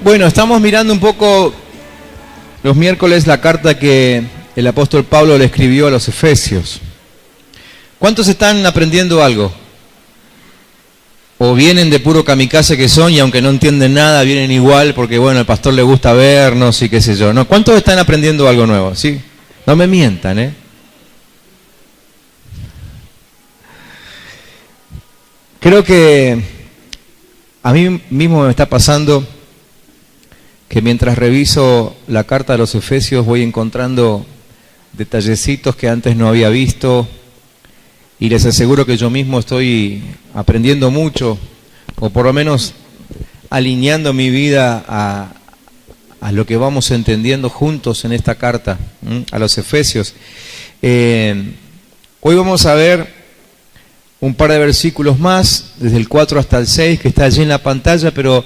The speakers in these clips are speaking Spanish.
Bueno, estamos mirando un poco los miércoles la carta que el apóstol Pablo le escribió a los Efesios. ¿Cuántos están aprendiendo algo? O vienen de puro kamikaze que son y aunque no entienden nada, vienen igual porque, bueno, al pastor le gusta vernos y qué sé yo, ¿no? ¿Cuántos están aprendiendo algo nuevo? ¿Sí? No me mientan, ¿eh? Creo que a mí mismo me está pasando que mientras reviso la carta de los Efesios voy encontrando detallecitos que antes no había visto y les aseguro que yo mismo estoy aprendiendo mucho, o por lo menos alineando mi vida a lo que vamos entendiendo juntos en esta carta a los Efesios. Hoy vamos a ver un par de versículos más, desde el 4 hasta el 6, que está allí en la pantalla, pero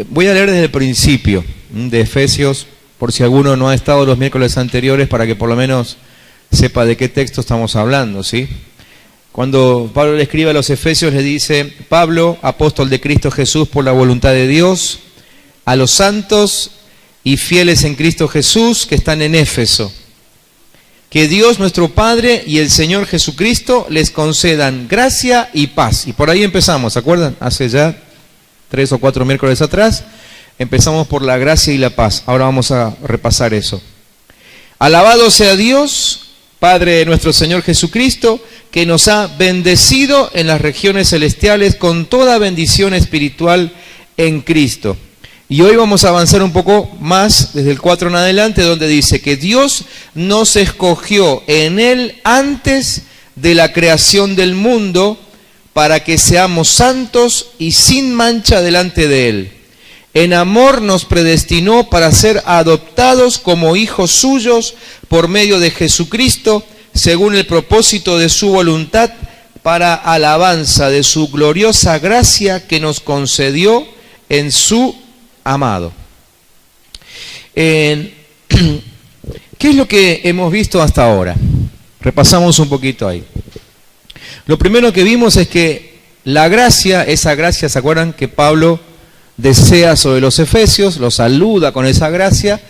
voy a leer desde el principio de Efesios, por si alguno no ha estado los miércoles anteriores, para que por lo menos sepa de qué texto estamos hablando, ¿sí? Cuando Pablo le escribe a los Efesios, le dice: Pablo, apóstol de Cristo Jesús por la voluntad de Dios, a los santos y fieles en Cristo Jesús que están en Éfeso. Que Dios nuestro Padre y el Señor Jesucristo les concedan gracia y paz. Y por ahí empezamos, ¿se acuerdan? Hace ya 3 o 4 miércoles atrás, empezamos por la gracia y la paz. Ahora vamos a repasar eso. Alabado sea Dios, Padre de nuestro Señor Jesucristo, que nos ha bendecido en las regiones celestiales con toda bendición espiritual en Cristo. Y hoy vamos a avanzar un poco más desde el 4 en adelante, donde dice que Dios nos escogió en Él antes de la creación del mundo para que seamos santos y sin mancha delante de Él. En amor nos predestinó para ser adoptados como hijos suyos por medio de Jesucristo, según el propósito de su voluntad, para alabanza de su gloriosa gracia que nos concedió en su amado. ¿Qué es lo que hemos visto hasta ahora? Repasamos un poquito ahí. Lo primero que vimos es que la gracia, esa gracia, ¿se acuerdan? Que Pablo desea sobre los Efesios, los saluda con esa gracia,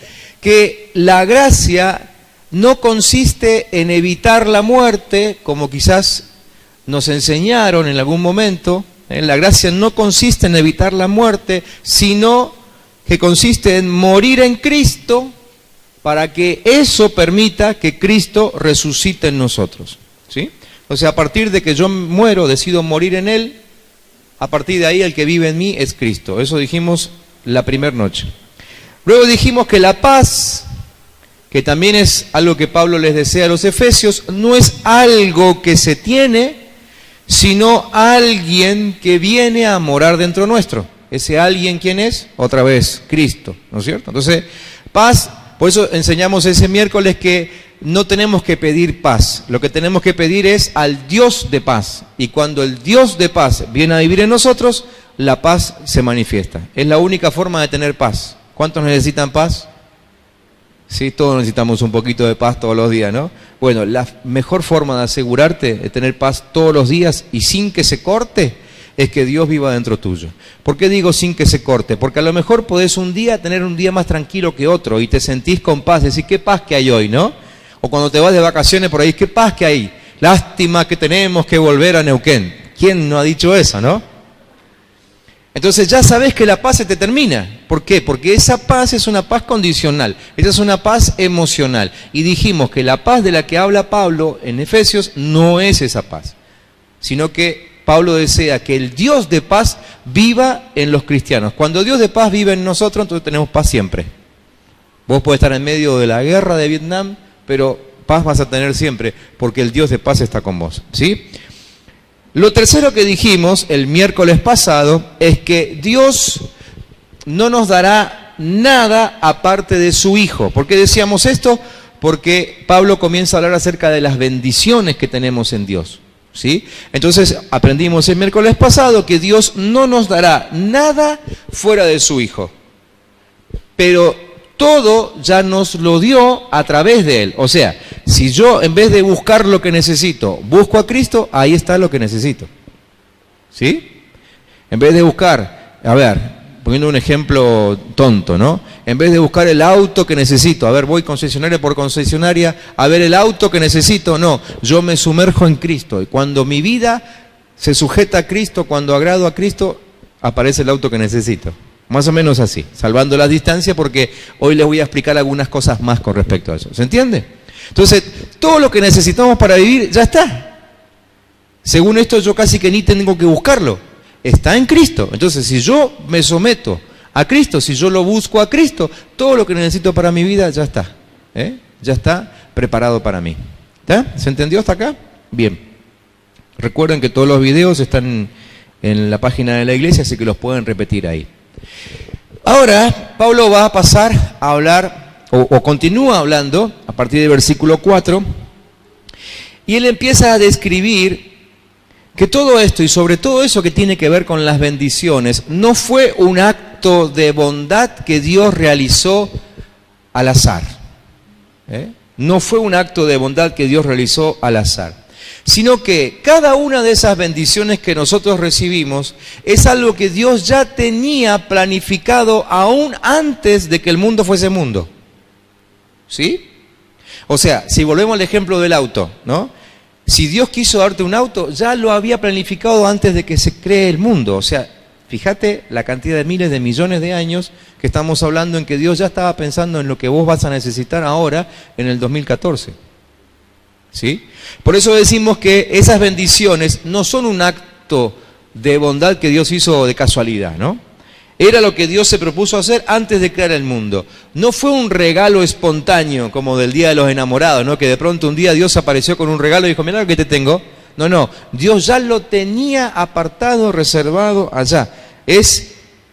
que la gracia no consiste en evitar la muerte, como quizás nos enseñaron en algún momento. La gracia no consiste en evitar la muerte, sino que consiste en morir en Cristo para que eso permita que Cristo resucite en nosotros, ¿sí? O sea, a partir de que yo muero, decido morir en Él, a partir de ahí el que vive en mí es Cristo. Eso dijimos la primera noche. Luego dijimos que la paz, que también es algo que Pablo les desea a los Efesios, no es algo que se tiene, sino alguien que viene a morar dentro nuestro. Ese alguien, ¿quién es? Otra vez, Cristo, ¿no es cierto? Entonces, paz, por eso enseñamos ese miércoles que no tenemos que pedir paz. Lo que tenemos que pedir es al Dios de paz. Y cuando el Dios de paz viene a vivir en nosotros, la paz se manifiesta. Es la única forma de tener paz. ¿Cuántos necesitan paz? Sí, todos necesitamos un poquito de paz todos los días, ¿no? Bueno, la mejor forma de asegurarte de tener paz todos los días y sin que se corte es que Dios viva dentro tuyo. ¿Por qué digo sin que se corte? Porque a lo mejor podés un día tener un día más tranquilo que otro y te sentís con paz, decís qué paz que hay hoy, ¿no? O cuando te vas de vacaciones por ahí, qué paz que hay. Lástima que tenemos que volver a Neuquén. ¿Quién no ha dicho eso, no? Entonces ya sabes que la paz se te termina. ¿Por qué? Porque esa paz es una paz condicional, esa es una paz emocional. Y dijimos que la paz de la que habla Pablo en Efesios no es esa paz, sino que Pablo desea que el Dios de paz viva en los cristianos. Cuando Dios de paz vive en nosotros, entonces tenemos paz siempre. Vos podés estar en medio de la guerra de Vietnam, pero paz vas a tener siempre, porque el Dios de paz está con vos, ¿sí? Lo tercero que dijimos el miércoles pasado es que Dios no nos dará nada aparte de su Hijo. ¿Por qué decíamos esto? Porque Pablo comienza a hablar acerca de las bendiciones que tenemos en Dios, ¿sí? Entonces aprendimos el miércoles pasado que Dios no nos dará nada fuera de su Hijo, pero todo ya nos lo dio a través de Él. O sea, si yo en vez de buscar lo que necesito, busco a Cristo, ahí está lo que necesito, ¿sí? En vez de buscar, a ver, poniendo un ejemplo tonto, ¿no? En vez de buscar el auto que necesito, a ver, voy concesionaria por concesionaria, a ver el auto que necesito, no, yo me sumerjo en Cristo. Y cuando mi vida se sujeta a Cristo, cuando agrado a Cristo, aparece el auto que necesito. Más o menos así, salvando las distancias, porque hoy les voy a explicar algunas cosas más con respecto a eso. ¿Se entiende? Entonces, todo lo que necesitamos para vivir ya está. Según esto, yo casi que ni tengo que buscarlo. Está en Cristo. Entonces, si yo me someto a Cristo, si yo lo busco a Cristo, todo lo que necesito para mi vida ya está. Ya está preparado para mí. ¿Está? ¿Se entendió hasta acá? Bien. Recuerden que todos los videos están en la página de la iglesia, así que los pueden repetir ahí. Ahora, Pablo va a pasar a hablar, o continúa hablando, a partir del versículo 4, y él empieza a describir que todo esto, y sobre todo eso que tiene que ver con las bendiciones, no fue un acto de bondad que Dios realizó al azar. No fue un acto de bondad que Dios realizó al azar, sino que cada una de esas bendiciones que nosotros recibimos es algo que Dios ya tenía planificado aún antes de que el mundo fuese mundo. ¿Sí? O sea, si volvemos al ejemplo del auto, ¿no? Si Dios quiso darte un auto, ya lo había planificado antes de que se cree el mundo. O sea, fíjate la cantidad de miles de millones de años que estamos hablando en que Dios ya estaba pensando en lo que vos vas a necesitar ahora en el 2014. ¿Sí? Por eso decimos que esas bendiciones no son un acto de bondad que Dios hizo de casualidad, ¿no? Era lo que Dios se propuso hacer antes de crear el mundo. No fue un regalo espontáneo como del Día de los Enamorados, ¿no? Que de pronto un día Dios apareció con un regalo y dijo, mirá lo que te tengo. No, Dios ya lo tenía apartado, reservado allá.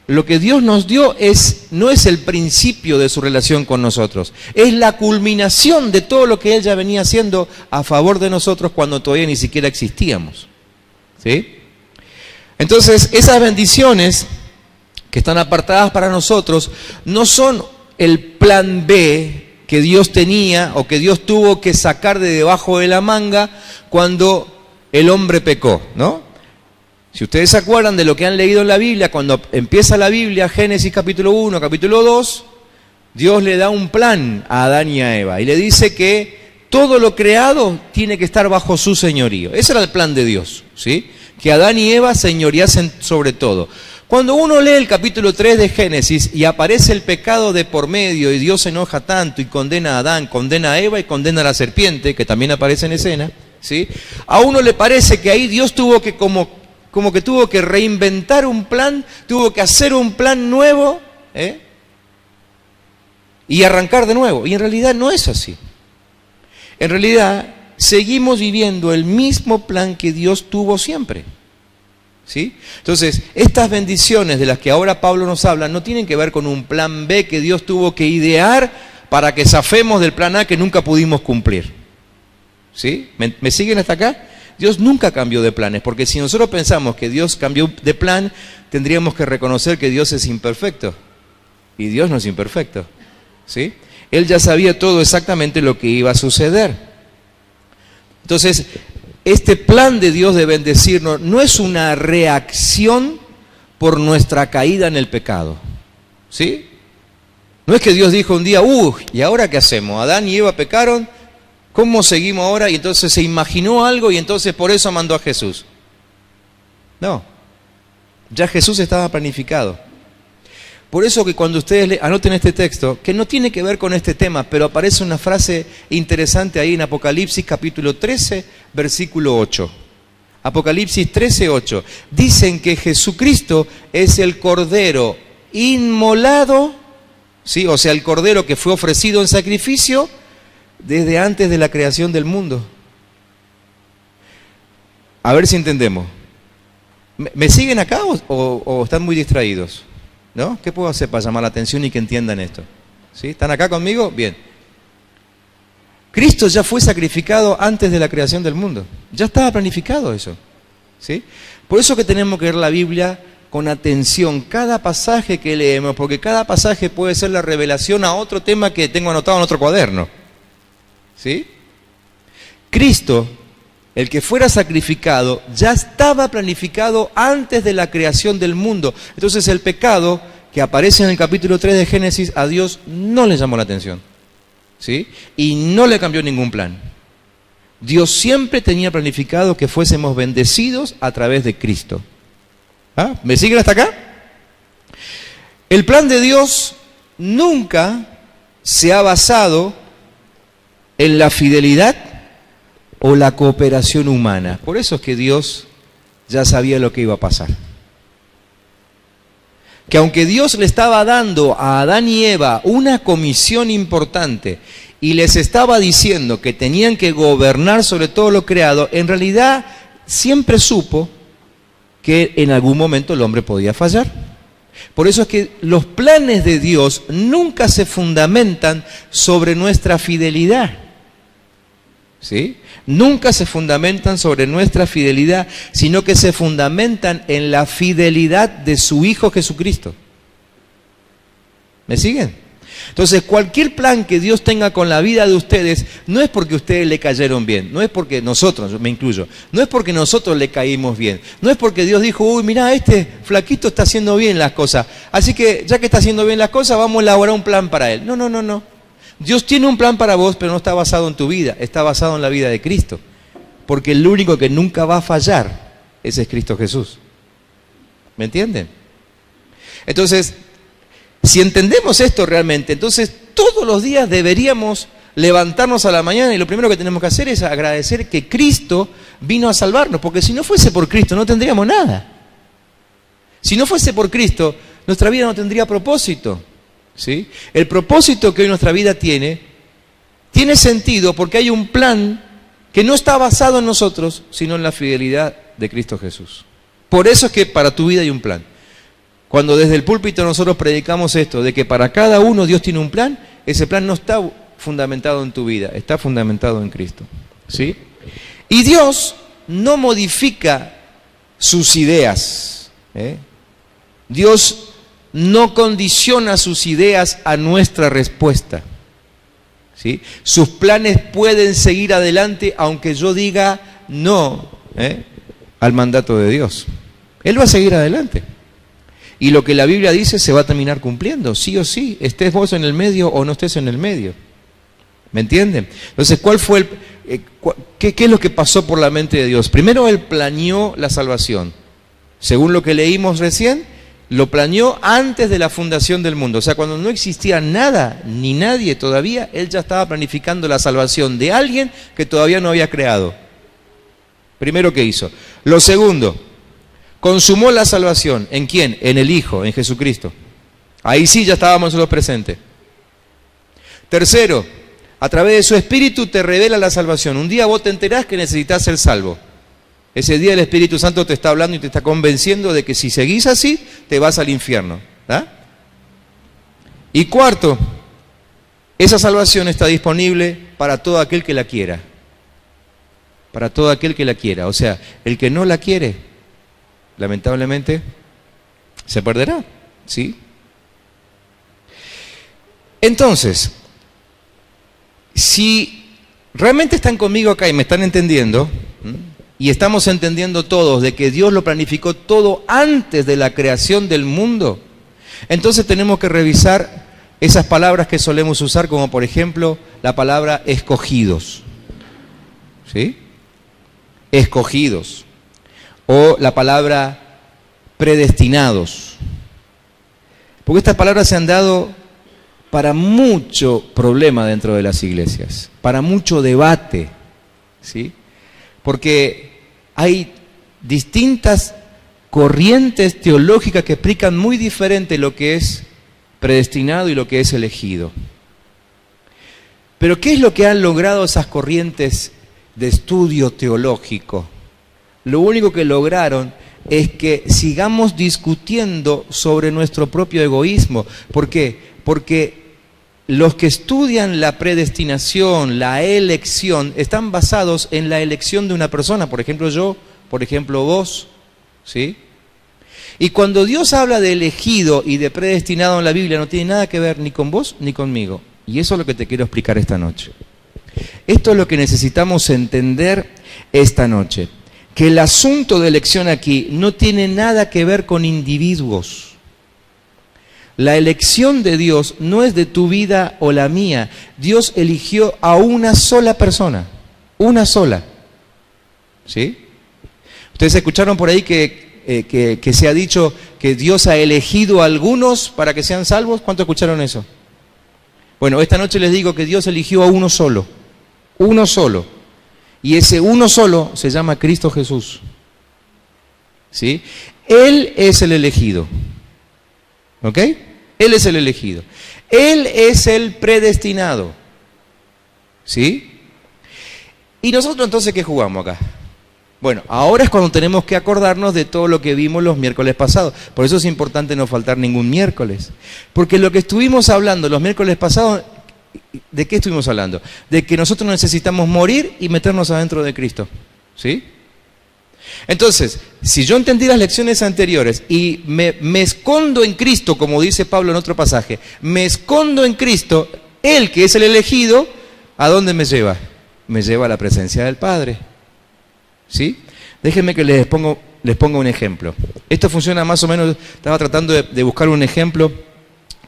Lo que Dios nos dio no es el principio de su relación con nosotros, es la culminación de todo lo que Él ya venía haciendo a favor de nosotros cuando todavía ni siquiera existíamos. ¿Sí? Entonces, esas bendiciones que están apartadas para nosotros no son el plan B que Dios tenía o que Dios tuvo que sacar de debajo de la manga cuando el hombre pecó, ¿no? Si ustedes se acuerdan de lo que han leído en la Biblia, cuando empieza la Biblia, Génesis capítulo 1, capítulo 2, Dios le da un plan a Adán y a Eva y le dice que todo lo creado tiene que estar bajo su señorío. Ese era el plan de Dios, ¿sí? Que Adán y Eva señoreasen sobre todo. Cuando uno lee el capítulo 3 de Génesis y aparece el pecado de por medio y Dios se enoja tanto y condena a Adán, condena a Eva y condena a la serpiente, que también aparece en escena, ¿sí? A uno le parece que ahí Dios tuvo que como que tuvo que reinventar un plan, tuvo que hacer un plan nuevo, y arrancar de nuevo. Y en realidad no es así. En realidad seguimos viviendo el mismo plan que Dios tuvo siempre. ¿Sí? Entonces, estas bendiciones de las que ahora Pablo nos habla no tienen que ver con un plan B que Dios tuvo que idear para que zafemos del plan A que nunca pudimos cumplir. ¿Sí? ¿Me siguen hasta acá? Dios nunca cambió de planes, porque si nosotros pensamos que Dios cambió de plan, tendríamos que reconocer que Dios es imperfecto, y Dios no es imperfecto, ¿sí? Él ya sabía todo exactamente lo que iba a suceder. Entonces, este plan de Dios de bendecirnos no es una reacción por nuestra caída en el pecado, ¿sí? No es que Dios dijo un día, ¿y ahora qué hacemos? Adán y Eva pecaron, ¿cómo seguimos ahora? Y entonces se imaginó algo y entonces por eso mandó a Jesús. No, ya Jesús estaba planificado. Por eso que cuando ustedes anoten este texto, que no tiene que ver con este tema, pero aparece una frase interesante ahí en Apocalipsis capítulo 13, versículo 8. Apocalipsis 13, 8. Dicen que Jesucristo es el Cordero inmolado, ¿sí? O sea, el Cordero que fue ofrecido en sacrificio desde antes de la creación del mundo. A ver si entendemos. ¿Me siguen acá o están muy distraídos? ¿No? ¿Qué puedo hacer para llamar la atención y que entiendan esto? ¿Sí? ¿Están acá conmigo? Bien. Cristo ya fue sacrificado antes de la creación del mundo. Ya estaba planificado eso. ¿Sí? Por eso que tenemos que leer la Biblia con atención, cada pasaje que leemos, porque cada pasaje puede ser la revelación a otro tema que tengo anotado en otro cuaderno. ¿Sí? Cristo, el que fuera sacrificado, ya estaba planificado antes de la creación del mundo. Entonces el pecado que aparece en el capítulo 3 de Génesis, a Dios no le llamó la atención, ¿sí? Y no le cambió ningún plan. Dios siempre tenía planificado que fuésemos bendecidos a través de Cristo. ¿Ah? ¿Me siguen hasta acá? El plan de Dios nunca se ha basado en la fidelidad o la cooperación humana. Por eso es que Dios ya sabía lo que iba a pasar. Que aunque Dios le estaba dando a Adán y Eva una comisión importante y les estaba diciendo que tenían que gobernar sobre todo lo creado, en realidad siempre supo que en algún momento el hombre podía fallar. Por eso es que los planes de Dios nunca se fundamentan sobre nuestra fidelidad, ¿sí? Nunca se fundamentan sobre nuestra fidelidad, sino que se fundamentan en la fidelidad de su Hijo Jesucristo. ¿Me siguen? Entonces, cualquier plan que Dios tenga con la vida de ustedes, no es porque ustedes le cayeron bien, no es porque nosotros, yo me incluyo, no es porque nosotros le caímos bien, no es porque Dios dijo, uy, mirá, este flaquito está haciendo bien las cosas, así que ya que está haciendo bien las cosas, vamos a elaborar un plan para él. No. Dios tiene un plan para vos, pero no está basado en tu vida, está basado en la vida de Cristo. Porque el único que nunca va a fallar, ese es Cristo Jesús. ¿Me entienden? Entonces, si entendemos esto realmente, entonces todos los días deberíamos levantarnos a la mañana y lo primero que tenemos que hacer es agradecer que Cristo vino a salvarnos, porque si no fuese por Cristo no tendríamos nada. Si no fuese por Cristo, nuestra vida no tendría propósito, ¿sí? El propósito que hoy nuestra vida tiene sentido porque hay un plan que no está basado en nosotros, sino en la fidelidad de Cristo Jesús. Por eso es que para tu vida hay un plan. Cuando desde el púlpito nosotros predicamos esto, de que para cada uno Dios tiene un plan, ese plan no está fundamentado en tu vida, está fundamentado en Cristo, ¿sí? Y Dios no modifica sus ideas, ¿eh? Dios no condiciona sus ideas a nuestra respuesta, ¿sí? Sus planes pueden seguir adelante aunque yo diga no, al mandato de Dios. Él va a seguir adelante. Y lo que la Biblia dice se va a terminar cumpliendo, sí o sí, estés vos en el medio o no estés en el medio. ¿Me entienden? Entonces, ¿qué es lo que pasó por la mente de Dios? Primero, Él planeó la salvación. Según lo que leímos recién, lo planeó antes de la fundación del mundo. O sea, cuando no existía nada ni nadie todavía, Él ya estaba planificando la salvación de alguien que todavía no había creado. Primero, ¿qué hizo? Lo segundo, consumó la salvación. ¿En quién? En el Hijo, en Jesucristo. Ahí sí ya estábamos nosotros presentes. Tercero, a través de su Espíritu te revela la salvación. Un día vos te enterás que necesitas ser salvo. Ese día el Espíritu Santo te está hablando y te está convenciendo de que si seguís así, te vas al infierno. ¿Ah? Y cuarto, esa salvación está disponible para todo aquel que la quiera. Para todo aquel que la quiera. O sea, el que no la quiere, lamentablemente, se perderá, ¿sí? Entonces, si realmente están conmigo acá y me están entendiendo, y estamos entendiendo todos de que Dios lo planificó todo antes de la creación del mundo, entonces tenemos que revisar esas palabras que solemos usar, como por ejemplo la palabra escogidos, ¿sí? Escogidos. O la palabra predestinados. Porque estas palabras se han dado para mucho problema dentro de las iglesias, para mucho debate, ¿sí? Porque hay distintas corrientes teológicas que explican muy diferente lo que es predestinado y lo que es elegido. Pero ¿qué es lo que han logrado esas corrientes de estudio teológico? Lo único que lograron es que sigamos discutiendo sobre nuestro propio egoísmo. ¿Por qué? Porque los que estudian la predestinación, la elección, están basados en la elección de una persona. Por ejemplo yo, por ejemplo vos, ¿sí? Y cuando Dios habla de elegido y de predestinado en la Biblia, no tiene nada que ver ni con vos ni conmigo. Y eso es lo que te quiero explicar esta noche. Esto es lo que necesitamos entender esta noche. Que el asunto de elección aquí no tiene nada que ver con individuos. La elección de Dios no es de tu vida o la mía. Dios eligió a una sola persona, una sola. ¿Sí? Ustedes escucharon por ahí que se ha dicho que Dios ha elegido a algunos para que sean salvos. ¿Cuántos escucharon eso? Bueno, esta noche les digo que Dios eligió a uno solo. Uno solo. Y ese uno solo se llama Cristo Jesús. ¿Sí? Él es el elegido. ¿Ok? Él es el elegido. Él es el predestinado. ¿Sí? ¿Y nosotros entonces qué jugamos acá? Bueno, ahora es cuando tenemos que acordarnos de todo lo que vimos los miércoles pasados. Por eso es importante no faltar ningún miércoles. Porque lo que estuvimos hablando los miércoles pasados, ¿de qué estuvimos hablando? De que nosotros necesitamos morir y meternos adentro de Cristo. ¿Sí? Entonces, si yo entendí las lecciones anteriores y me escondo en Cristo, como dice Pablo en otro pasaje, me escondo en Cristo, Él que es el elegido, ¿a dónde me lleva? Me lleva a la presencia del Padre. ¿Sí? Déjenme que les ponga un ejemplo. Esto funciona más o menos, estaba tratando de buscar un ejemplo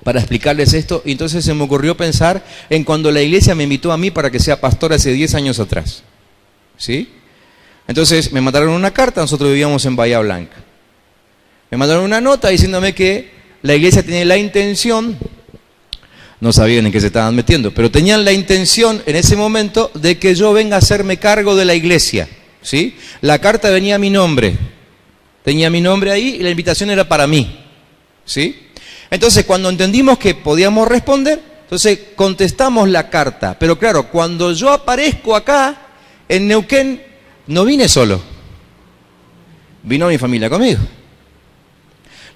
para explicarles esto, y entonces se me ocurrió pensar en cuando la iglesia me invitó a mí para que sea pastor hace 10 años atrás. ¿Sí? Entonces me mandaron una carta, nosotros vivíamos en Bahía Blanca. Me mandaron una nota diciéndome que la iglesia tiene la intención, no sabían en qué se estaban metiendo, pero tenían la intención en ese momento de que yo venga a hacerme cargo de la iglesia. ¿Sí? La carta venía a mi nombre, tenía mi nombre ahí y la invitación era para mí. ¿Sí? Entonces cuando entendimos que podíamos responder, entonces contestamos la carta. Pero claro, cuando yo aparezco acá en Neuquén, no vine solo, vino mi familia conmigo.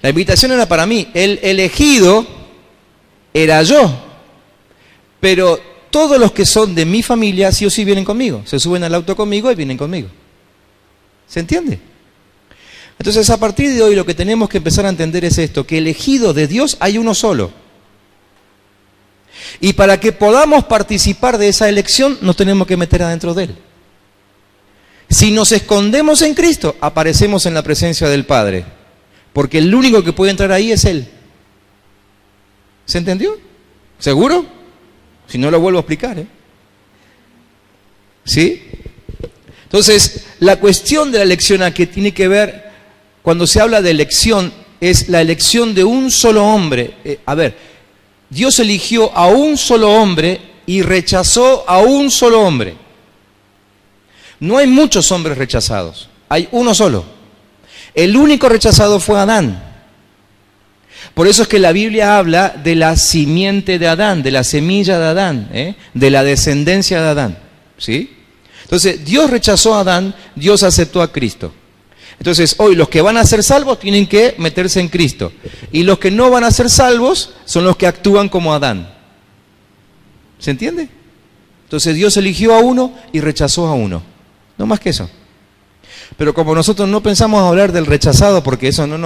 La invitación era para mí, el elegido era yo, pero todos los que son de mi familia sí o sí vienen conmigo, se suben al auto conmigo y vienen conmigo. ¿Se entiende? Entonces a partir de hoy lo que tenemos que empezar a entender es esto, que elegido de Dios hay uno solo. Y para que podamos participar de esa elección nos tenemos que meter adentro de Él. Si nos escondemos en Cristo, aparecemos en la presencia del Padre, porque el único que puede entrar ahí es Él. ¿Se entendió? ¿Seguro? Si no lo vuelvo a explicar, ¿sí? Entonces, la cuestión de la elección a que tiene que ver, cuando se habla de elección, es la elección de un solo hombre. Dios eligió a un solo hombre y rechazó a un solo hombre. No hay muchos hombres rechazados, hay uno solo. El único rechazado fue Adán. Por eso es que la Biblia habla de la simiente de Adán, de la semilla de Adán, de la descendencia de Adán. ¿Sí? Entonces, Dios rechazó a Adán, Dios aceptó a Cristo. Entonces, hoy los que van a ser salvos tienen que meterse en Cristo. Y los que no van a ser salvos son los que actúan como Adán. ¿Se entiende? Entonces, Dios eligió a uno y rechazó a uno. No más que eso. Pero como nosotros no pensamos hablar del rechazado, porque eso no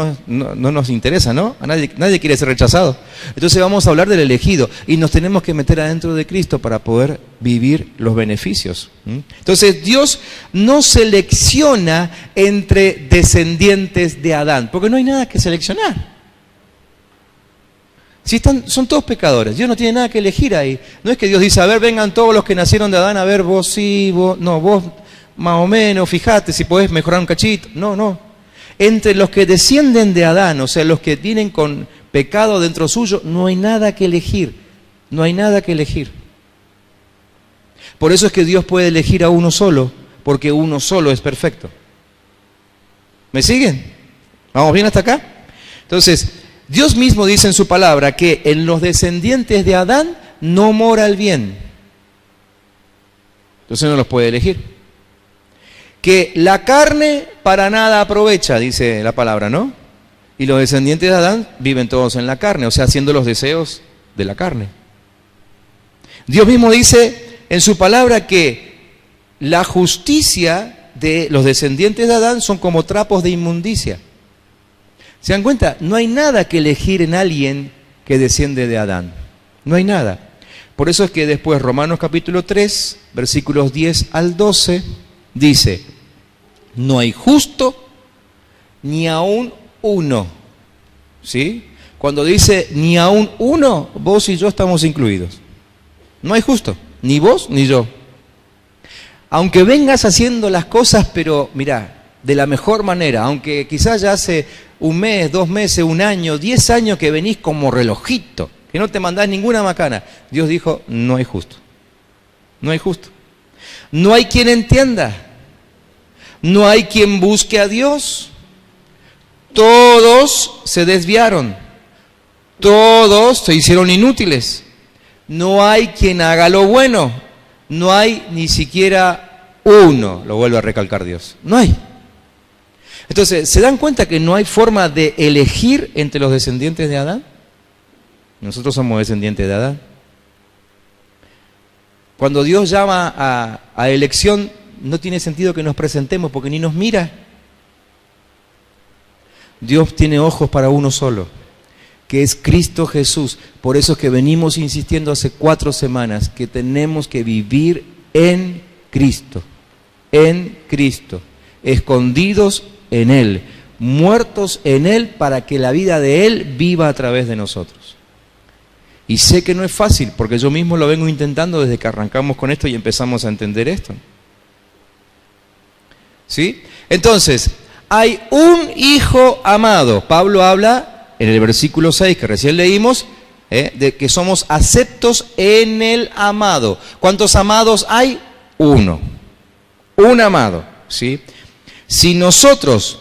nos interesa, ¿no? Nadie quiere ser rechazado. Entonces vamos a hablar del elegido y nos tenemos que meter adentro de Cristo para poder vivir los beneficios. Entonces Dios no selecciona entre descendientes de Adán, porque no hay nada que seleccionar. Si son todos pecadores, Dios no tiene nada que elegir ahí. No es que Dios dice, a ver, vengan todos los que nacieron de Adán, a ver, vos sí, vos no, vos más o menos, fíjate si podés mejorar un cachito. No. Entre los que descienden de Adán, o sea, los que tienen con pecado dentro suyo, no hay nada que elegir. No hay nada que elegir. Por eso es que Dios puede elegir a uno solo, porque uno solo es perfecto. ¿Me siguen? ¿Vamos bien hasta acá? Entonces, Dios mismo dice en su palabra que en los descendientes de Adán no mora el bien. Entonces no los puede elegir. Que la carne para nada aprovecha, dice la palabra, ¿no? Y los descendientes de Adán viven todos en la carne, o sea, haciendo los deseos de la carne. Dios mismo dice en su palabra que la justicia de los descendientes de Adán son como trapos de inmundicia. ¿Se dan cuenta? No hay nada que elegir en alguien que desciende de Adán. No hay nada. Por eso es que después Romanos capítulo 3, versículos 10 al 12, dice, no hay justo ni aún uno. ¿Sí? Cuando dice ni aún uno, vos y yo estamos incluidos. No hay justo, ni vos ni yo. Aunque vengas haciendo las cosas, pero mirá, de la mejor manera, aunque quizás ya hace un mes, 2 meses, 1 año, 10 años que venís como relojito, que no te mandás ninguna macana, Dios dijo, no hay justo. No hay justo. No hay quien entienda. No hay quien busque a Dios. Todos se desviaron. Todos se hicieron inútiles. No hay quien haga lo bueno. No hay ni siquiera uno, lo vuelve a recalcar Dios. No hay. Entonces, ¿se dan cuenta que no hay forma de elegir entre los descendientes de Adán? Nosotros somos descendientes de Adán. Cuando Dios llama a elección, no tiene sentido que nos presentemos porque ni nos mira. Dios tiene ojos para uno solo, que es Cristo Jesús. Por eso es que venimos insistiendo hace 4 semanas que tenemos que vivir en Cristo, escondidos en Él, muertos en Él para que la vida de Él viva a través de nosotros. Y sé que no es fácil, porque yo mismo lo vengo intentando desde que arrancamos con esto y empezamos a entender esto. ¿Sí? Entonces, hay un hijo amado. Pablo habla en el versículo 6 que recién leímos, de que somos aceptos en el amado. ¿Cuántos amados hay? Uno. Un amado. ¿Sí? Si nosotros,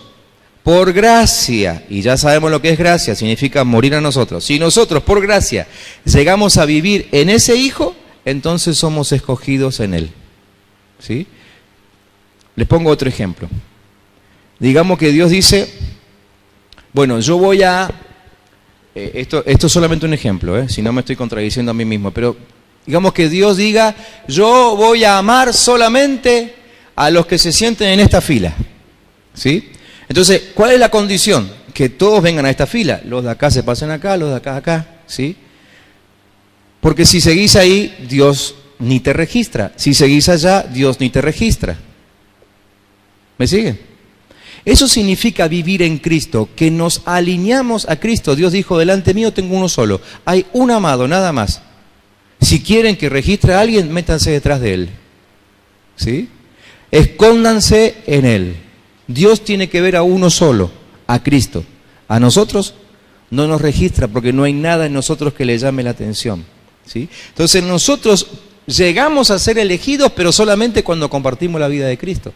por gracia, y ya sabemos lo que es gracia, significa morir a nosotros. Si nosotros, por gracia, llegamos a vivir en ese hijo, entonces somos escogidos en él. ¿Sí? Les pongo otro ejemplo. Digamos que Dios dice, bueno, yo voy a... Esto es solamente un ejemplo, si no me estoy contradiciendo a mí mismo, pero digamos que Dios diga, yo voy a amar solamente a los que se sienten en esta fila. ¿Sí? Entonces, ¿cuál es la condición? Que todos vengan a esta fila. Los de acá se pasen acá, los de acá acá. ¿Sí? Porque si seguís ahí, Dios ni te registra. Si seguís allá, Dios ni te registra. ¿Me siguen? Eso significa vivir en Cristo, que nos alineamos a Cristo. Dios dijo, delante mío tengo uno solo. Hay un amado, nada más. Si quieren que registre a alguien, métanse detrás de él. ¿Sí? Escóndanse en él. Dios tiene que ver a uno solo, a Cristo. A nosotros no nos registra porque no hay nada en nosotros que le llame la atención. ¿Sí? Entonces nosotros llegamos a ser elegidos, pero solamente cuando compartimos la vida de Cristo.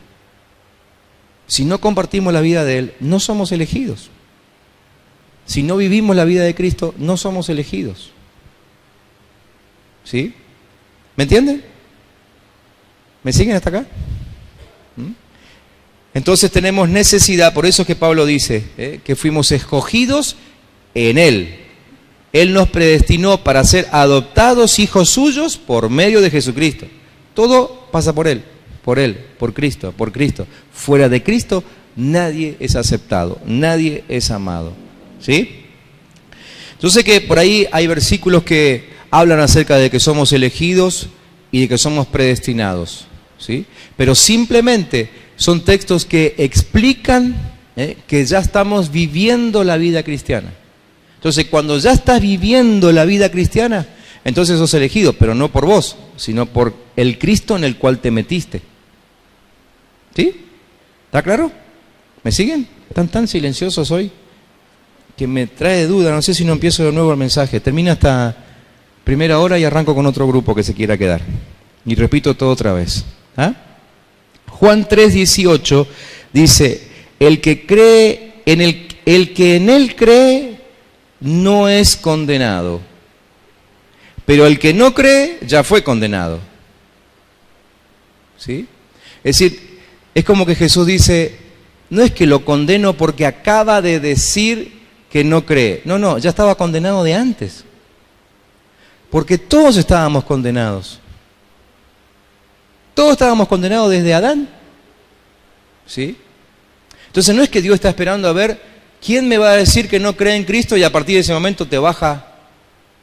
Si no compartimos la vida de Él, no somos elegidos. Si no vivimos la vida de Cristo, no somos elegidos. ¿Sí? ¿Me entienden? ¿Me siguen hasta acá? Entonces tenemos necesidad, por eso es que Pablo dice, que fuimos escogidos en Él. Él nos predestinó para ser adoptados hijos suyos por medio de Jesucristo. Todo pasa por Él, por Cristo, por Cristo. Fuera de Cristo nadie es aceptado, nadie es amado. ¿Sí? Yo sé que por ahí hay versículos que hablan acerca de que somos elegidos y de que somos predestinados. ¿Sí? Pero simplemente son textos que explican que ya estamos viviendo la vida cristiana. Entonces, cuando ya estás viviendo la vida cristiana, entonces sos elegido, pero no por vos, sino por el Cristo en el cual te metiste. ¿Sí? ¿Está claro? ¿Me siguen? ¿Están tan silenciosos hoy? Que me trae duda, no sé si no empiezo de nuevo el mensaje. Termina hasta 1:00 y arranco con otro grupo que se quiera quedar. Y repito todo otra vez. ¿Ah? Juan 3:18 dice, el que en él cree no es condenado, pero el que no cree ya fue condenado. ¿Sí? Es decir, es como que Jesús dice, no es que lo condeno porque acaba de decir que no cree. No, ya estaba condenado de antes. Porque todos estábamos condenados. Todos estábamos condenados desde Adán. ¿Sí? Entonces no es que Dios está esperando a ver quién me va a decir que no cree en Cristo y a partir de ese momento te baja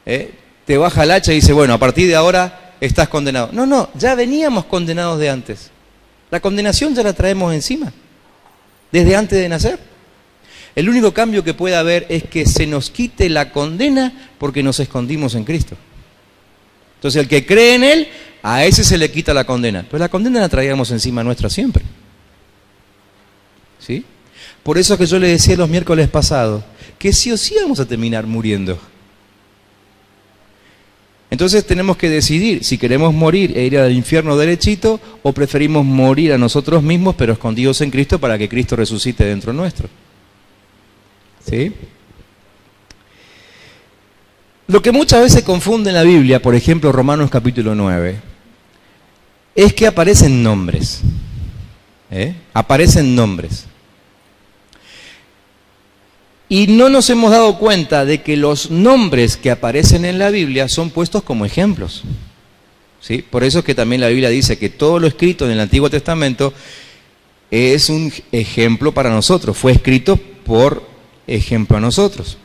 el hacha y dice, bueno, a partir de ahora estás condenado. No, ya veníamos condenados de antes. La condenación ya la traemos encima, desde antes de nacer. El único cambio que puede haber es que se nos quite la condena porque nos escondimos en Cristo. Entonces el que cree en Él, a ese se le quita la condena. Pero la condena la traíamos encima nuestra siempre. ¿Sí? Por eso es que yo le decía los miércoles pasados, que sí o sí vamos a terminar muriendo. Entonces tenemos que decidir si queremos morir e ir al infierno derechito o preferimos morir a nosotros mismos pero escondidos en Cristo para que Cristo resucite dentro nuestro. ¿Sí? Lo que muchas veces confunde en la Biblia, por ejemplo Romanos capítulo 9, es que aparecen nombres. Aparecen nombres. Y no nos hemos dado cuenta de que los nombres que aparecen en la Biblia son puestos como ejemplos. ¿Sí? Por eso es que también la Biblia dice que todo lo escrito en el Antiguo Testamento es un ejemplo para nosotros. Fue escrito por ejemplo a nosotros.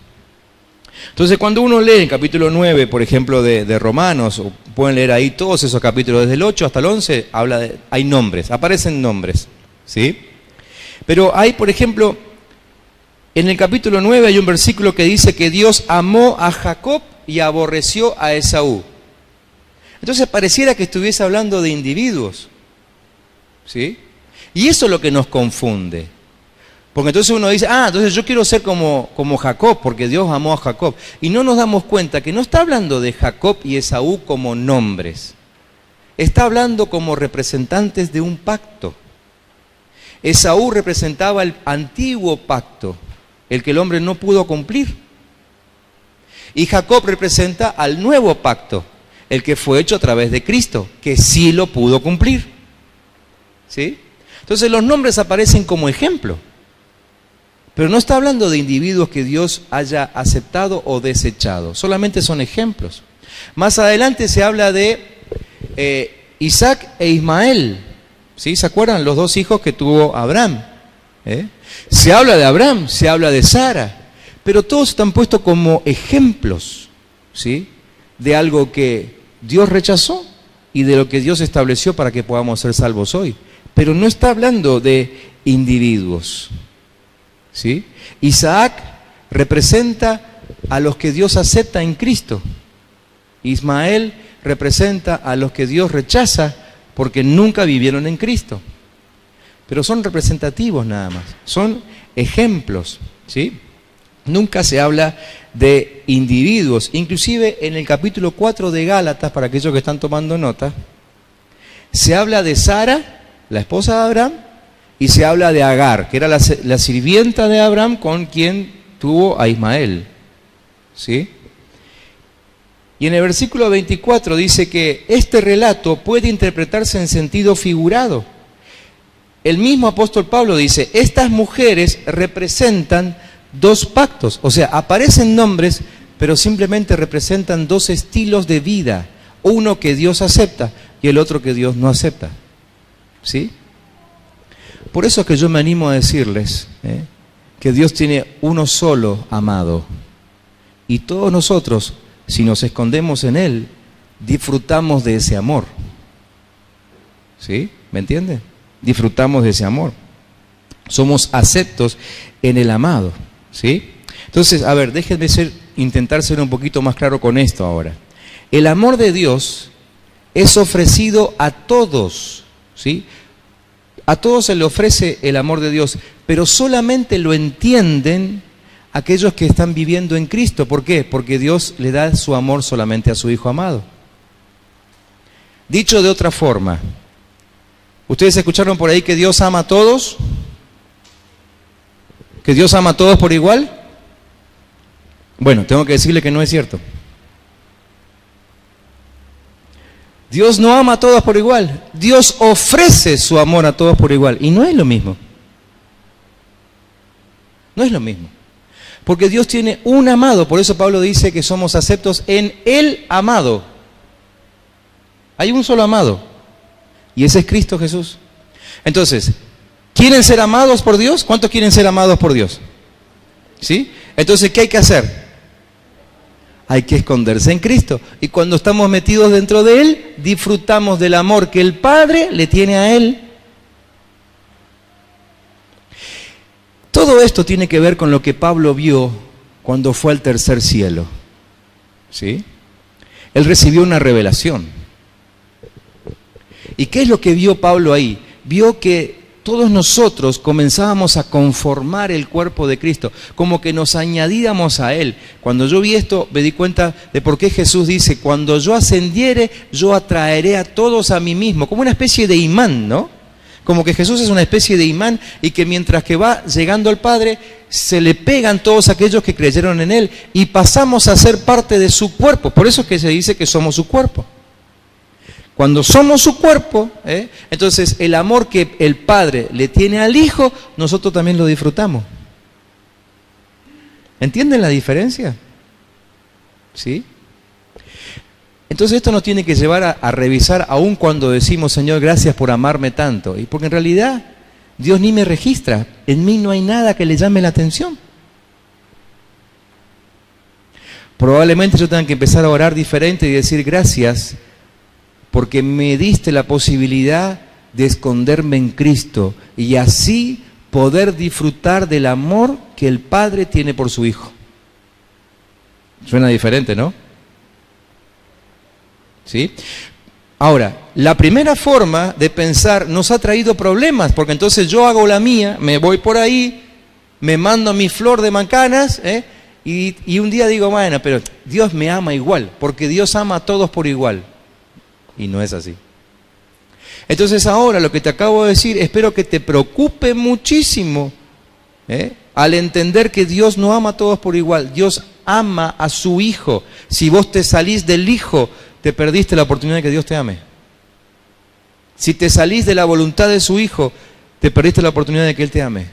Entonces cuando uno lee el capítulo 9, por ejemplo, de Romanos, o pueden leer ahí todos esos capítulos, desde el 8 hasta el 11, hay nombres, aparecen nombres. ¿Sí? Pero hay, por ejemplo, en el capítulo 9 hay un versículo que dice que Dios amó a Jacob y aborreció a Esaú. Entonces pareciera que estuviese hablando de individuos. ¿Sí? Y eso es lo que nos confunde. Porque entonces uno dice, entonces yo quiero ser como Jacob, porque Dios amó a Jacob. Y no nos damos cuenta que no está hablando de Jacob y Esaú como nombres. Está hablando como representantes de un pacto. Esaú representaba el antiguo pacto, el que el hombre no pudo cumplir. Y Jacob representa al nuevo pacto, el que fue hecho a través de Cristo, que sí lo pudo cumplir. ¿Sí? Entonces los nombres aparecen como ejemplo. Pero no está hablando de individuos que Dios haya aceptado o desechado. Solamente son ejemplos. Más adelante se habla de Isaac e Ismael. ¿Sí? ¿Se acuerdan? Los dos hijos que tuvo Abraham. Se habla de Abraham, se habla de Sara. Pero todos están puestos como ejemplos, ¿sí? De algo que Dios rechazó y de lo que Dios estableció para que podamos ser salvos hoy. Pero no está hablando de individuos. ¿Sí? Isaac representa a los que Dios acepta en Cristo. Ismael representa a los que Dios rechaza porque nunca vivieron en Cristo. Pero son representativos nada más, son ejemplos. ¿Sí? Nunca se habla de individuos. Inclusive en el capítulo 4 de Gálatas, para aquellos que están tomando nota, se habla de Sara, la esposa de Abraham, y se habla de Agar, que era la sirvienta de Abraham con quien tuvo a Ismael. ¿Sí? Y en el versículo 24 dice que este relato puede interpretarse en sentido figurado. El mismo apóstol Pablo dice, estas mujeres representan dos pactos. O sea, aparecen nombres, pero simplemente representan dos estilos de vida. Uno que Dios acepta y el otro que Dios no acepta. ¿Sí? Por eso es que yo me animo a decirles que Dios tiene uno solo amado. Y todos nosotros, si nos escondemos en Él, disfrutamos de ese amor. ¿Sí? ¿Me entiende? Disfrutamos de ese amor. Somos aceptos en el amado. ¿Sí? Entonces, a ver, déjenme intentar ser un poquito más claro con esto ahora. El amor de Dios es ofrecido a todos. ¿Sí? A todos se le ofrece el amor de Dios, pero solamente lo entienden aquellos que están viviendo en Cristo. ¿Por qué? Porque Dios le da su amor solamente a su Hijo amado. Dicho de otra forma, ¿ustedes escucharon por ahí que Dios ama a todos? ¿Que Dios ama a todos por igual? Bueno, tengo que decirle que no es cierto. Dios no ama a todos por igual. Dios ofrece su amor a todos por igual. Y no es lo mismo. No es lo mismo. Porque Dios tiene un amado. Por eso Pablo dice que somos aceptos en el amado. Hay un solo amado. Y ese es Cristo Jesús. Entonces, ¿quieren ser amados por Dios? ¿Cuántos quieren ser amados por Dios? ¿Sí? Entonces, ¿qué hay que hacer? Hay que esconderse en Cristo. Y cuando estamos metidos dentro de Él, disfrutamos del amor que el Padre le tiene a Él. Todo esto tiene que ver con lo que Pablo vio cuando fue al tercer cielo. ¿Sí? Él recibió una revelación. ¿Y qué es lo que vio Pablo ahí? Vio que todos nosotros comenzábamos a conformar el cuerpo de Cristo, como que nos añadíamos a Él. Cuando yo vi esto, me di cuenta de por qué Jesús dice, cuando yo ascendiere, yo atraeré a todos a mí mismo, como una especie de imán, ¿no? Como que Jesús es una especie de imán y que mientras que va llegando al Padre, se le pegan todos aquellos que creyeron en Él y pasamos a ser parte de su cuerpo. Por eso es que se dice que somos su cuerpo. Cuando somos su cuerpo, entonces el amor que el Padre le tiene al Hijo, nosotros también lo disfrutamos. ¿Entienden la diferencia? ¿Sí? Entonces esto nos tiene que llevar a revisar aún cuando decimos, Señor, gracias por amarme tanto. Y porque en realidad Dios ni me registra. En mí no hay nada que le llame la atención. Probablemente yo tenga que empezar a orar diferente y decir gracias porque me diste la posibilidad de esconderme en Cristo y así poder disfrutar del amor que el Padre tiene por su Hijo. Suena diferente, ¿no? ¿Sí? Ahora, la primera forma de pensar nos ha traído problemas, porque entonces yo hago la mía, me voy por ahí, me mando mi flor de mancanas, y un día digo, bueno, pero Dios me ama igual, porque Dios ama a todos por igual. Y no es así. Entonces ahora lo que te acabo de decir, espero que te preocupe muchísimo, al entender que Dios no ama a todos por igual. Dios ama a su Hijo. Si vos te salís del Hijo, te perdiste la oportunidad de que Dios te ame. Si te salís de la voluntad de su Hijo, te perdiste la oportunidad de que Él te ame.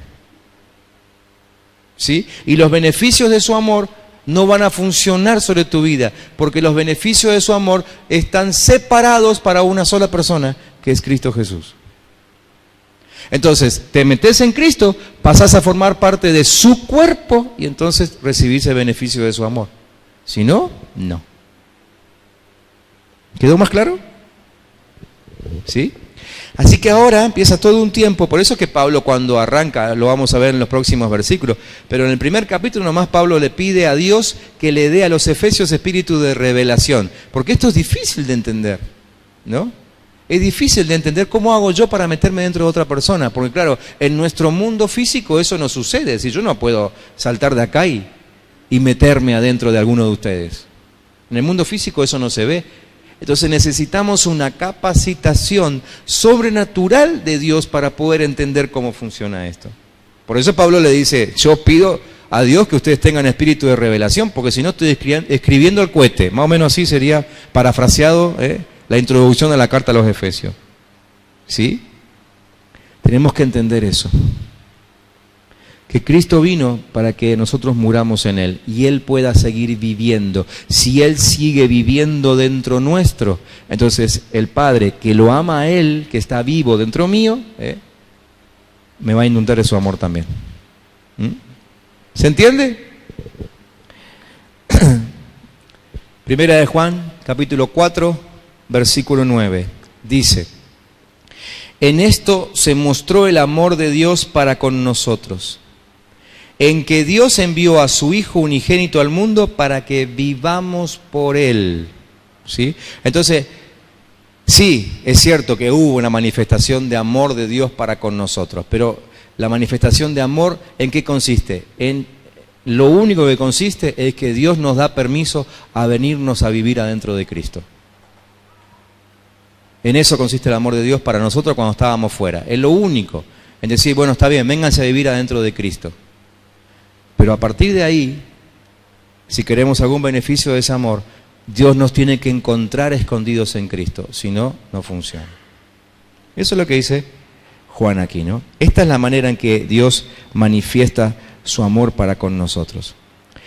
¿Sí? Y los beneficios de su amor no van a funcionar sobre tu vida, porque los beneficios de su amor están separados para una sola persona, que es Cristo Jesús. Entonces, te metes en Cristo, pasás a formar parte de su cuerpo y entonces recibís el beneficio de su amor. Si no, no. ¿Quedó más claro? ¿Sí? Así que ahora empieza todo un tiempo, por eso que Pablo cuando arranca, lo vamos a ver en los próximos versículos, pero en el primer capítulo nomás Pablo le pide a Dios que le dé a los efesios espíritu de revelación, porque esto es difícil de entender, ¿no? Es difícil de entender cómo hago yo para meterme dentro de otra persona, porque claro, en nuestro mundo físico eso no sucede, si yo no puedo saltar de acá y meterme adentro de alguno de ustedes. En el mundo físico eso no se ve. Entonces necesitamos una capacitación sobrenatural de Dios para poder entender cómo funciona esto. Por eso Pablo le dice, yo pido a Dios que ustedes tengan espíritu de revelación, porque si no estoy escribiendo el cohete. Más o menos así sería parafraseado la introducción de la carta a los Efesios. ¿Sí? Tenemos que entender eso. Que Cristo vino para que nosotros muramos en Él y Él pueda seguir viviendo. Si Él sigue viviendo dentro nuestro, entonces el Padre que lo ama a Él, que está vivo dentro mío, me va a inundar de su amor también. ¿Se entiende? Primera de Juan, capítulo 4, versículo 9, dice: en esto se mostró el amor de Dios para con nosotros, en que Dios envió a su Hijo unigénito al mundo para que vivamos por Él. ¿Sí? Entonces, sí, es cierto que hubo una manifestación de amor de Dios para con nosotros, pero la manifestación de amor, ¿en qué consiste? Lo único que consiste es que Dios nos da permiso a venirnos a vivir adentro de Cristo. En eso consiste el amor de Dios para nosotros cuando estábamos fuera. Es lo único. En decir, bueno, está bien, vénganse a vivir adentro de Cristo. Pero a partir de ahí, si queremos algún beneficio de ese amor, Dios nos tiene que encontrar escondidos en Cristo. Si no, no funciona. Eso es lo que dice Juan aquí, ¿no? Esta es la manera en que Dios manifiesta su amor para con nosotros.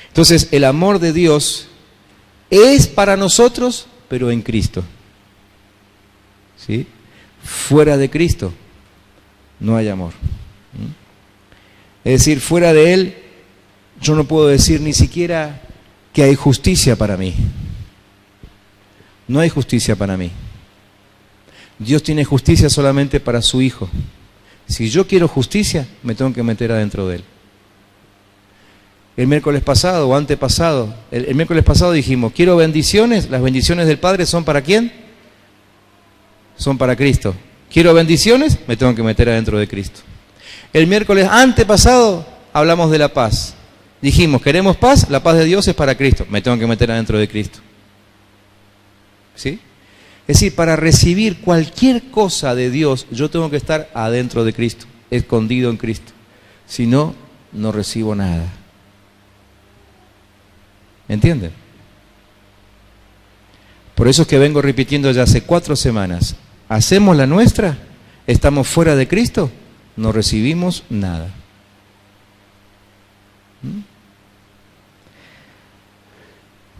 Entonces, el amor de Dios es para nosotros, pero en Cristo. ¿Sí? Fuera de Cristo no hay amor. Es decir, fuera de Él yo no puedo decir ni siquiera que hay justicia para mí. No hay justicia para mí. Dios tiene justicia solamente para su Hijo. Si yo quiero justicia, me tengo que meter adentro de Él. el miércoles pasado o antepasado. El miércoles pasado dijimos, quiero bendiciones. Las bendiciones del Padre son ¿para quién? Son para Cristo. Quiero bendiciones, me tengo que meter adentro de Cristo. El miércoles antepasado hablamos de la paz. Dijimos, queremos paz, la paz de Dios es para Cristo. Me tengo que meter adentro de Cristo. ¿Sí? Es decir, para recibir cualquier cosa de Dios, yo tengo que estar adentro de Cristo, escondido en Cristo. Si no, no recibo nada. ¿Entienden? Por eso es que vengo repitiendo ya hace 4 semanas. Hacemos la nuestra, estamos fuera de Cristo, no recibimos nada.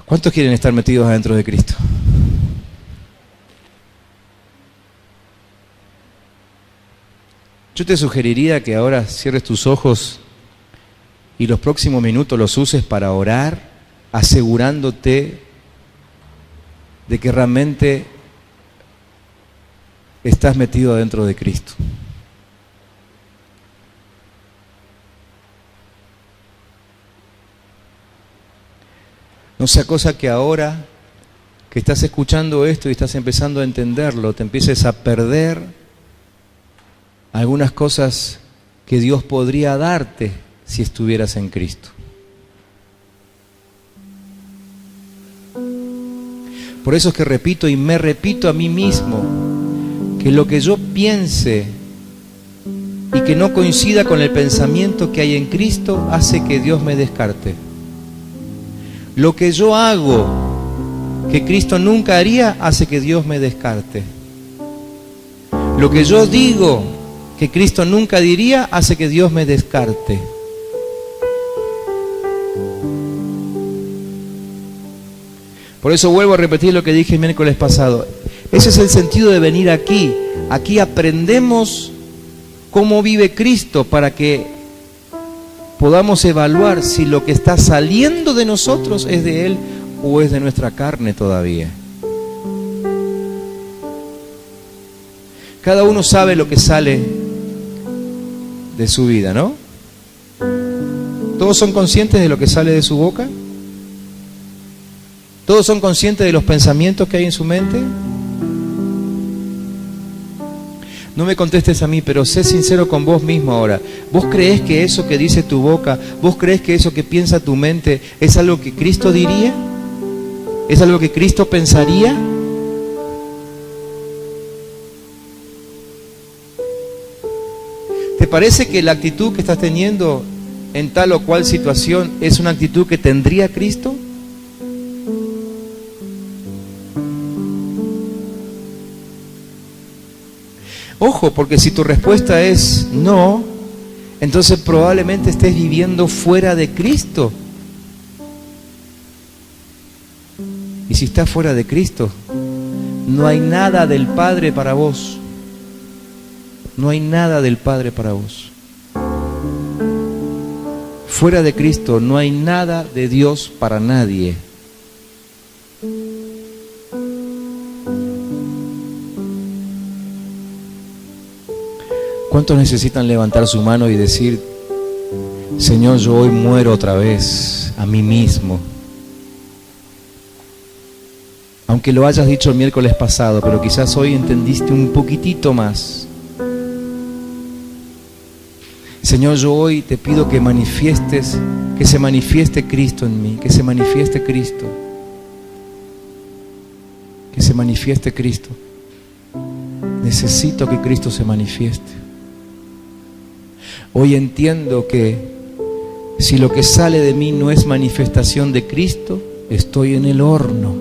¿Cuántos quieren estar metidos adentro de Cristo? Yo te sugeriría que ahora cierres tus ojos y los próximos minutos los uses para orar, asegurándote de que realmente estás metido adentro de Cristo. No sea cosa que ahora que estás escuchando esto y estás empezando a entenderlo, te empieces a perder algunas cosas que Dios podría darte si estuvieras en Cristo. Por eso es que repito y me repito a mí mismo que lo que yo piense y que no coincida con el pensamiento que hay en Cristo hace que Dios me descarte. Lo que yo hago que Cristo nunca haría hace que Dios me descarte. Lo que yo digo que Cristo nunca diría hace que Dios me descarte. Por eso vuelvo a repetir lo que dije el miércoles pasado. Ese es el sentido de venir aquí. Aquí aprendemos cómo vive Cristo para que podamos evaluar si lo que está saliendo de nosotros es de Él o es de nuestra carne todavía. Cada uno sabe lo que sale de su vida, ¿no? ¿Todos son conscientes de lo que sale de su boca? ¿Todos son conscientes de los pensamientos que hay en su mente? No me contestes a mí, pero sé sincero con vos mismo ahora. ¿Vos creés que eso que dice tu boca, vos creés que eso que piensa tu mente es algo que Cristo diría? ¿Es algo que Cristo pensaría? ¿Te parece que la actitud que estás teniendo en tal o cual situación es una actitud que tendría Cristo? Ojo, porque si tu respuesta es no, entonces probablemente estés viviendo fuera de Cristo. Y si estás fuera de Cristo, no hay nada del Padre para vos. No hay nada del Padre para vos. Fuera de Cristo no hay nada de Dios para nadie. ¿Cuántos necesitan levantar su mano y decir, Señor, yo hoy muero otra vez a mí mismo? Aunque lo hayas dicho el miércoles pasado, pero quizás hoy entendiste un poquitito más. Señor, yo hoy te pido que manifiestes, que se manifieste Cristo en mí, que se manifieste Cristo. Que se manifieste Cristo. Necesito que Cristo se manifieste. Hoy entiendo que si lo que sale de mí no es manifestación de Cristo, estoy en el horno.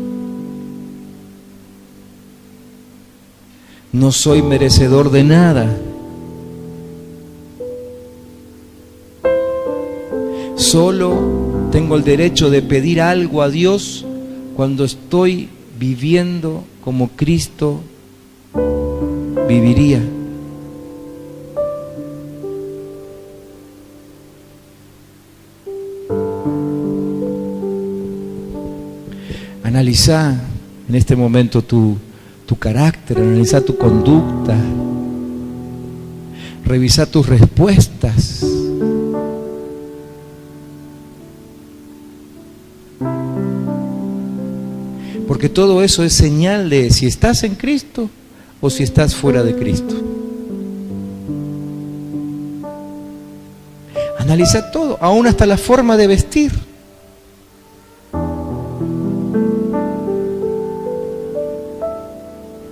No soy merecedor de nada. Solo tengo el derecho de pedir algo a Dios cuando estoy viviendo como Cristo viviría. Analiza en este momento tu carácter, analiza tu conducta, revisa tus respuestas. Porque todo eso es señal de si estás en Cristo o si estás fuera de Cristo. Analiza todo, aún hasta la forma de vestir.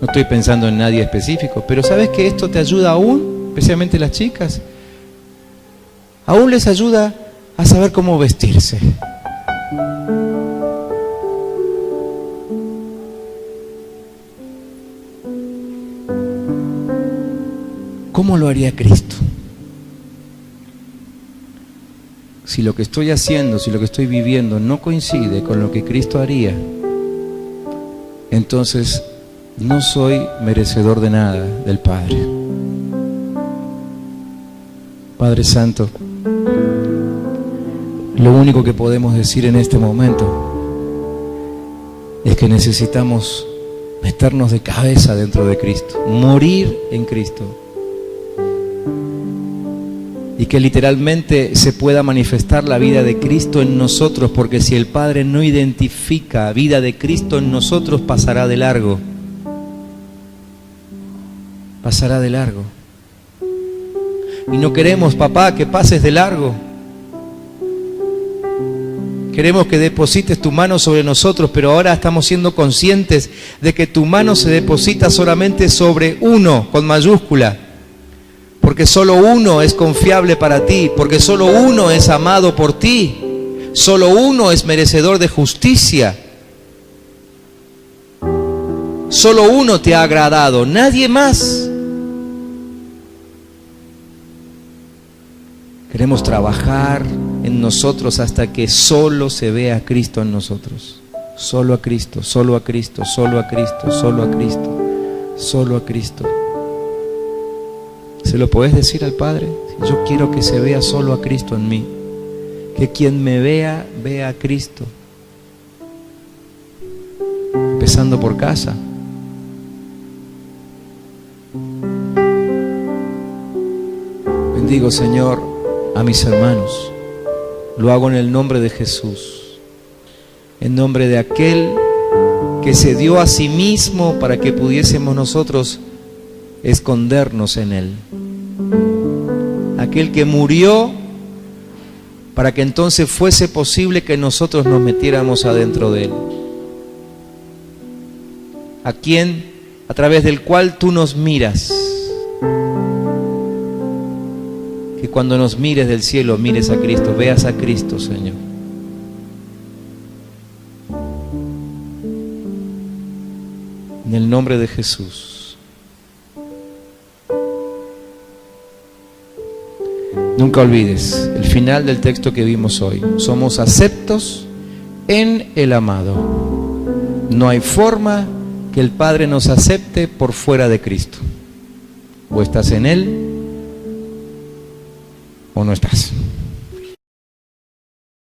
No estoy pensando en nadie específico, pero ¿sabes que esto te ayuda aún, especialmente las chicas? Aún les ayuda a saber cómo vestirse. ¿Cómo lo haría Cristo? Si lo que estoy haciendo, si lo que estoy viviendo no coincide con lo que Cristo haría, entonces no soy merecedor de nada del Padre. Padre Santo, lo único que podemos decir en este momento es que necesitamos meternos de cabeza dentro de Cristo, morir en Cristo, y que literalmente se pueda manifestar la vida de Cristo en nosotros, porque si el Padre no identifica vida de Cristo en nosotros, pasará de largo. Pasará de largo. Y no queremos, papá, que pases de largo. Queremos que deposites tu mano sobre nosotros, pero ahora estamos siendo conscientes de que tu mano se deposita solamente sobre uno, con mayúscula. Porque solo uno es confiable para ti, porque solo uno es amado por ti, solo uno es merecedor de justicia. Solo uno te ha agradado, nadie más. Queremos trabajar en nosotros hasta que solo se vea a Cristo en nosotros. Solo a Cristo, solo a Cristo, solo a Cristo, solo a Cristo, solo a Cristo. ¿Se lo podés decir al Padre? Yo quiero que se vea solo a Cristo en mí. Que quien me vea, vea a Cristo. Empezando por casa. Bendigo, Señor, a mis hermanos. Lo hago en el nombre de Jesús. En nombre de aquel que se dio a sí mismo para que pudiésemos nosotros escondernos en Él. Aquel que murió para que entonces fuese posible que nosotros nos metiéramos adentro de Él. A quien, a través del cual tú nos miras. Que cuando nos mires del cielo, mires a Cristo, veas a Cristo, Señor. En el nombre de Jesús. Nunca olvides el final del texto que vimos hoy. Somos aceptos en el amado. No hay forma que el Padre nos acepte por fuera de Cristo. O estás en Él o no estás.